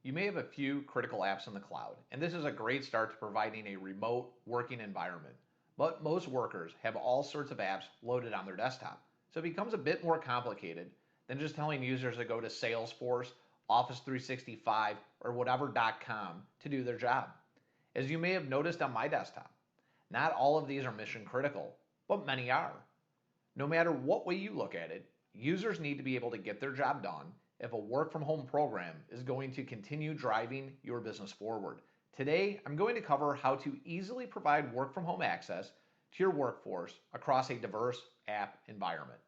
You may have a few critical apps in the cloud, and this is a great start to providing a remote working environment. But most workers have all sorts of apps loaded on their desktop, so it becomes a bit more complicated than just telling users to go to Salesforce, Office 365, or whatever .com to do their job. As you may have noticed on my desktop, not all of these are mission critical, but many are. No matter what way you look at it, users need to be able to get their job done if a work from home program is going to continue driving your business forward. Today, I'm going to cover how to easily provide work from home access to your workforce across a diverse app environment.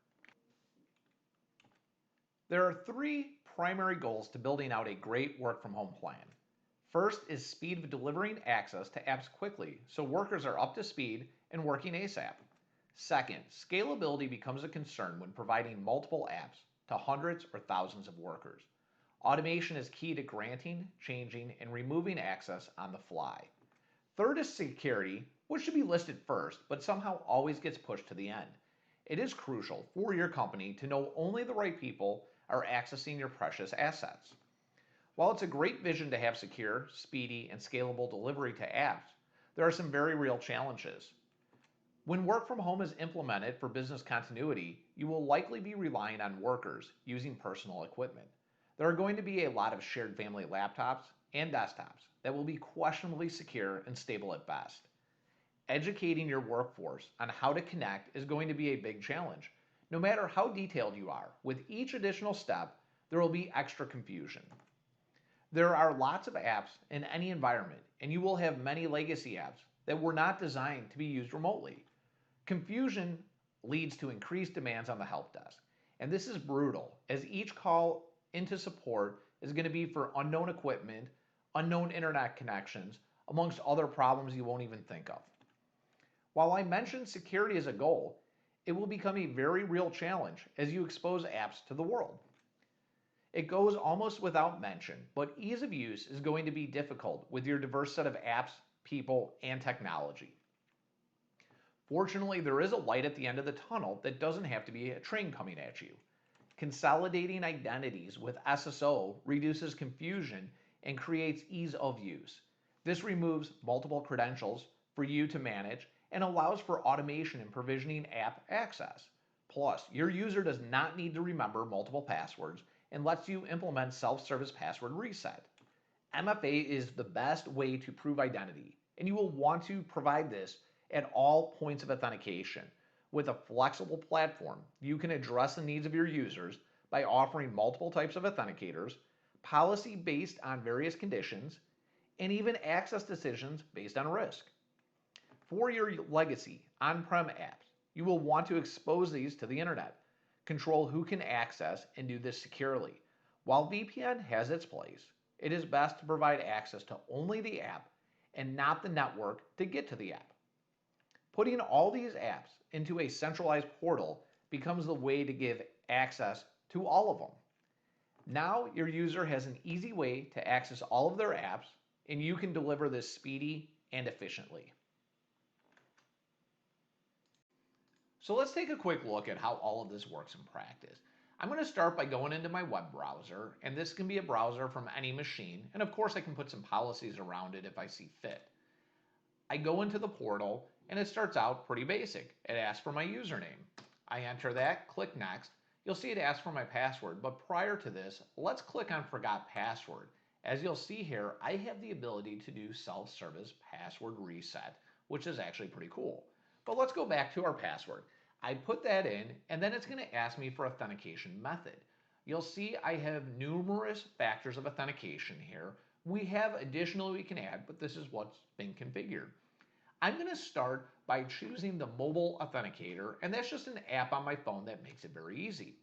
There are three primary goals to building out a great work from home plan. First is speed of delivering access to apps quickly so workers are up to speed and working ASAP. Second, scalability becomes a concern when providing multiple apps to hundreds or thousands of workers. Automation is key to granting, changing, and removing access on the fly. Third is security, which should be listed first, but somehow always gets pushed to the end. It is crucial for your company to know only the right people are accessing your precious assets. While it's a great vision to have secure, speedy, and scalable delivery to apps, there are some very real challenges. When work from home is implemented for business continuity, you will likely be relying on workers using personal equipment. There are going to be a lot of shared family laptops and desktops that will be questionably secure and stable at best. Educating your workforce on how to connect is going to be a big challenge. No matter how detailed you are, with each additional step, there will be extra confusion. There are lots of apps in any environment, and you will have many legacy apps that were not designed to be used remotely. Confusion leads to increased demands on the help desk, and this is brutal as each call into support is going to be for unknown equipment, unknown internet connections, amongst other problems you won't even think of. While I mentioned security as a goal, it will become a very real challenge as you expose apps to the world. It goes almost without mention, but ease of use is going to be difficult with your diverse set of apps, people, and technology. Fortunately, there is a light at the end of the tunnel that doesn't have to be a train coming at you. Consolidating identities with SSO reduces confusion and creates ease of use. This removes multiple credentials for you to manage and allows for automation and provisioning app access. Plus, your user does not need to remember multiple passwords and lets you implement self-service password reset. MFA is the best way to prove identity, and you will want to provide this at all points of authentication. With a flexible platform, you can address the needs of your users by offering multiple types of authenticators, policy based on various conditions, and even access decisions based on risk. For your legacy on-prem apps, you will want to expose these to the internet, control who can access, and do this securely. While VPN has its place, it is best to provide access to only the app and not the network to get to the app. Putting all these apps into a centralized portal becomes the way to give access to all of them. Now your user has an easy way to access all of their apps, and you can deliver this speedy and efficiently. So let's take a quick look at how all of this works in practice. I'm going to start by going into my web browser, and this can be a browser from any machine, and of course I can put some policies around it if I see fit. I go into the portal, and it starts out pretty basic. It asks for my username. I enter that, click next. You'll see it asks for my password, but prior to this, let's click on Forgot Password. As you'll see here, I have the ability to do self-service password reset, which is actually pretty cool. But let's go back to our password. I put that in, and then it's going to ask me for authentication method. You'll see I have numerous factors of authentication here. We have additional we can add, but this is what's been configured. I'm going to start by choosing the mobile authenticator, and that's just an app on my phone that makes it very easy.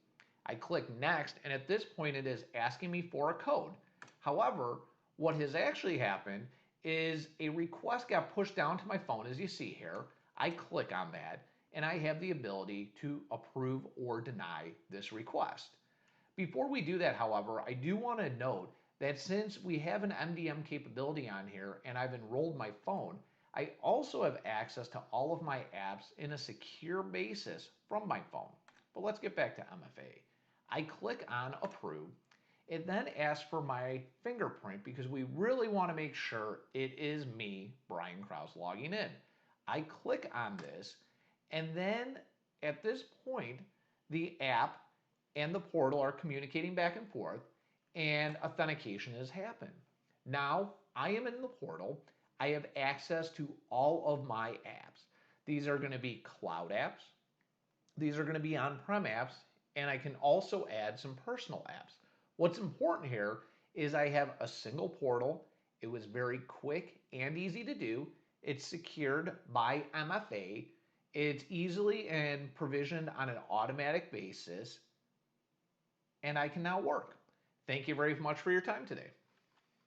I click next, and at this point it is asking me for a code. However, what has actually happened is a request got pushed down to my phone, as you see here. I click on that, and I have the ability to approve or deny this request. Before we do that, however, I do want to note that since we have an MDM capability on here and I've enrolled my phone, I also have access to all of my apps in a secure basis from my phone. But let's get back to MFA. I click on approve, It then asks for my fingerprint because we really want to make sure it is me, Brian Krause, logging in. I click on this, and then at this point, the app and the portal are communicating back and forth, and authentication has happened. Now I am in the portal. I have access to all of my apps. These are going to be cloud apps. These are going to be on-prem apps, and I can also add some personal apps. What's important here is I have a single portal. It was very quick and easy to do. It's secured by MFA. It's easily and provisioned on an automatic basis, and I can now work. Thank you very much for your time today.